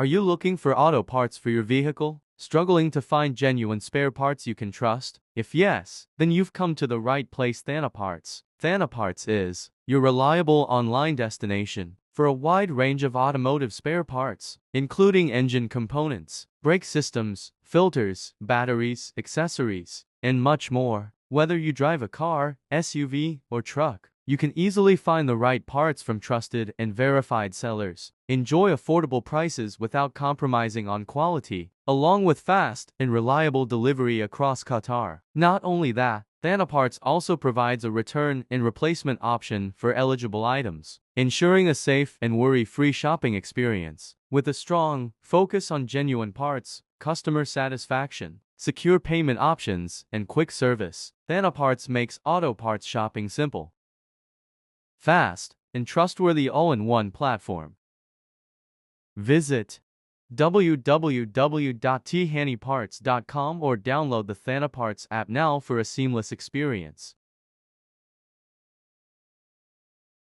Are you looking for auto parts for your vehicle? Struggling to find genuine spare parts you can trust? If yes, then you've come to the right place. Thani Parts. Thani Parts is your reliable online destination for a wide range of automotive spare parts, including engine components, brake systems, filters, batteries, accessories, and much more. Whether you drive a car, SUV, or truck, you can easily find the right parts from trusted and verified sellers. Enjoy affordable prices without compromising on quality, along with fast and reliable delivery across Qatar. Not only that, Thani Parts also provides a return and replacement option for eligible items, ensuring a safe and worry-free shopping experience. With a strong focus on genuine parts, customer satisfaction, secure payment options, and quick service, Thani Parts makes auto parts shopping simple, fast, and trustworthy all-in-one platform. Visit www.thaniparts.com or download the Thani Parts app now for a seamless experience.